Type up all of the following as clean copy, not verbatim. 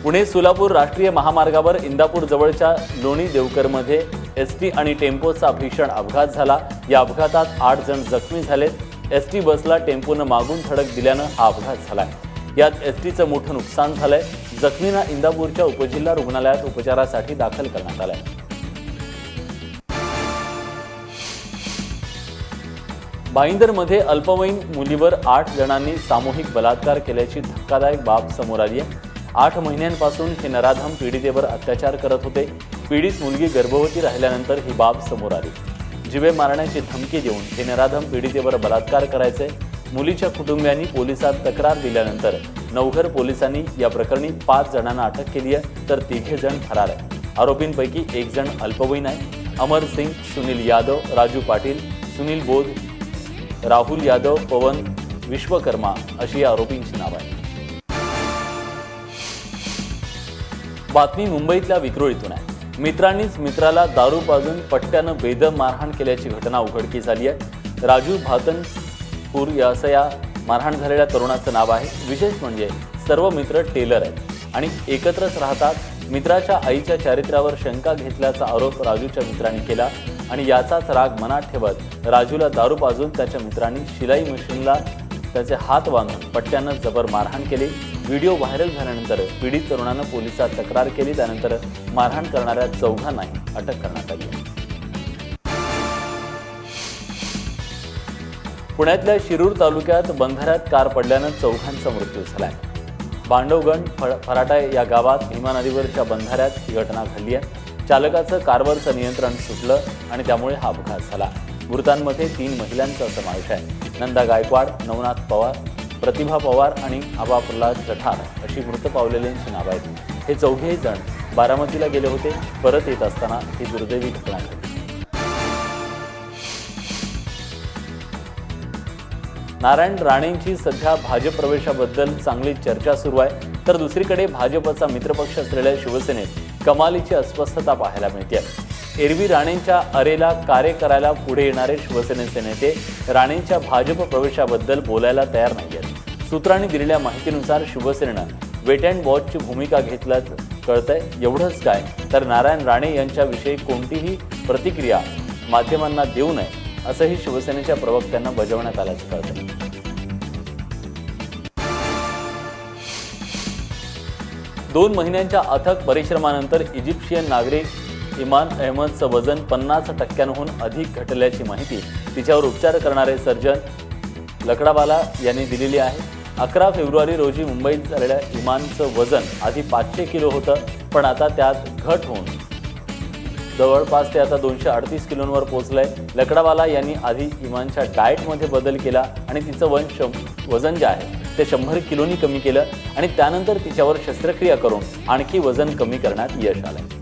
पुणे सोलापूर राष्ट्रीय महामार्गावर इंदापूर जवळच्या लोणी देवकरमध्ये एसटी आणि टेम्पोचा भीषण अपघात झाला। या अपघातात 8 जण जखमी झालेत। एसटी बसला टेम्पोनं मागून धडक दिल्यानं हा अपघात झालाय। यात एसटीचं मोठं नुकसान झालंय। जखमींना इंदापूरच्या उपजिल्हा रुग्णालयात उपचारासाठी दाखल करण्यात आलंय। भाईंदरमध्ये अल्पवयीन मुलीवर 8 जणांनी सामूहिक बलात्कार केल्याची धक्कादायक बाब समोर आली आहे। 8 महिन्यांपासून हे नराधम पीडितेवर अत्याचार करत होते। पीडित मुलगी गर्भवती राहिल्यानंतर ही बाब समोर आली। जीवे मारण्याची धमकी देऊन हे नराधम पीडितेवर बलात्कार करायचे। मुलीच्या कुटुंबियांनी पोलिसात तक्रार दिल्यानंतर नवघर पोलिसांनी या प्रकरणी 5 जणांना अटक केली आहे, तर 3 जण फरार आहेत। आरोपींपैकी 1 जण अल्पवयीन आहे। अमर सिंग, सुनील यादव, राजू पाटील, सुनील बोध, राहुल यादव, पवन विश्वकर्मा अशी आरोपींची नाव आहेत। बातमी मुंबईतल्या विक्रोळीतून आहे। मित्रांनीच मित्राला दारू पाजून पट्ट्यानं बेदम मारहाण केल्याची घटना उघडकीस आली आहे। राजू भातनपूर असं या मारहाण झालेल्या तरुणाचं नाव आहे। विशेष म्हणजे सर्व मित्र टेलर आहेत आणि एकत्रच राहतात। मित्राच्या आईच्या चारित्र्यावर शंका घेतल्याचा आरोप राजूच्या मित्रांनी केला आणि याचाच राग मनात ठेवत राजूला दारू पाजून त्याच्या मित्रांनी शिलाई मशीनला त्याचे हात बांधून पट्ट्यानं जबर मारहाण केली। व्हिडिओ व्हायरल झाल्यानंतर पीडित तरुणानं पोलिसात तक्रार केली। त्यानंतर मारहाण करणाऱ्या 4घांनाही अटक करण्यात आली। पुण्यातल्या शिरूर तालुक्यात बंधाऱ्यात कार पडल्यानं 4घांचा मृत्यू झालाय। बांडवगण फराटा या गावात भीमा नदीवरच्या बंधाऱ्यात ही घटना घडली आहे। चालकाचं कारवरचं नियंत्रण सुटलं आणि त्यामुळे हा अपघात झाला। मृतांमध्ये 3 महिलांचा समावेश आहे। नंदा गायकवाड, नवनाथ पवार, प्रतिभा पवार आणि आबा प्रल्हाद जठार अशी मृत पावलेल्यांची नावं आहेत। हे 4घे जण बारामतीला गेले होते। परत येत असताना ही दुर्दैवी घटना घडली। नारायण राणेंची सध्या भाजप प्रवेशाबद्दल चांगली चर्चा सुरू आहे, तर दुसरीकडे भाजपचा मित्रपक्ष असलेल्या शिवसेनेत कमालीची अस्वस्थता पाहायला मिळते। एरवी राणेंच्या अरेला कार्य करायला पुढे येणारे शिवसेनेचे नेते राणेंच्या भाजप प्रवेशाबद्दल बोलायला तयार नाहीयेत। सूत्रांनी दिलेल्या माहितीनुसार शिवसेनेनं वेट अँड वॉचची भूमिका घेतल्याचं कळतंय। एवढंच काय, तर नारायण राणे यांच्याविषयी कोणतीही प्रतिक्रिया माध्यमांना देऊ नये असंही शिवसेनेच्या प्रवक्त्यांना बजावण्यात आल्याचं कळतंय। दोन महिन्यांच्या अथक परिश्रमानंतर इजिप्शियन नागरिक इमान अहमदचं वजन 50%हून अधिक घटल्याची माहिती तिच्यावर उपचार करणारे सर्जन लकडावाला यांनी दिलेली आहे। 11 फेब्रुवारी रोजी मुंबईत झालेल्या इमानचं वजन आधी 500 किलो होतं, पण आता त्यात घट होऊन जवळपास ते आता 238 किलोंवर पोहोचलंय। लकडावाला यांनी आधी इमानच्या डाएटमध्ये बदल केला आणि तिचं वजन जे आहे ते 100 किलोनी कमी केलं आणि त्यानंतर तिच्यावर शस्त्रक्रिया करून आणखी वजन कमी करण्यात यश आलंय।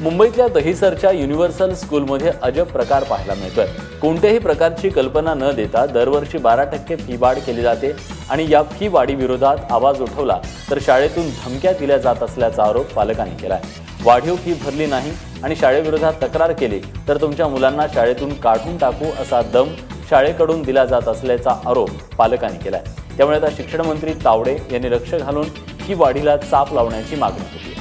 मुंबईतल्या दहिसरच्या युनिव्हर्सल स्कूलमध्ये अजब प्रकार पाहायला मिळतोय। कोणत्याही प्रकारची कल्पना न देता दरवर्षी 12% फी वाढ केली जाते आणि या फी वाढीविरोधात आवाज उठवला तर शाळेतून धमक्या दिल्या जात असल्याचा आरोप पालकांनी केलाय। वाढीव फी भरली नाही आणि शाळेविरोधात तक्रार केली तर तुमच्या मुलांना शाळेतून काढून टाकू असा दम शाळेकडून दिला जात असल्याचा आरोप पालकांनी केलाय। त्यामुळे आता शिक्षण मंत्री तावडे यांनी लक्ष घालून फी वाढीला चाप लावण्याची मागणी केली आहे।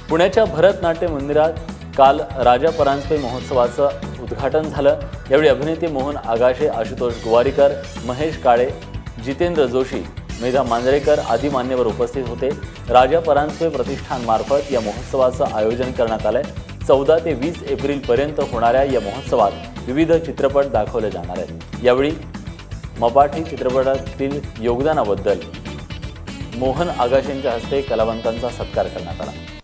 पुण्याच्या भरतनाट्य मंदिरात काल राजा परांजपे महोत्सवाचं उद्घाटन झालं। यावेळी अभिनेते मोहन आगाशे, आशुतोष गोवारीकर, महेश काळे, जितेंद्र जोशी, मेधा मांजरेकर आदी मान्यवर उपस्थित होते। राजा परांजपे प्रतिष्ठानमार्फत या महोत्सवाचं आयोजन करण्यात आलंय। 14 ते 20 एप्रिलपर्यंत होणाऱ्या या महोत्सवात विविध चित्रपट दाखवले जाणार आहेत। यावेळी मराठी चित्रपटातील योगदानाबद्दल मोहन आगाशेंच्या हस्ते कलावंतांचा सत्कार करण्यात आला।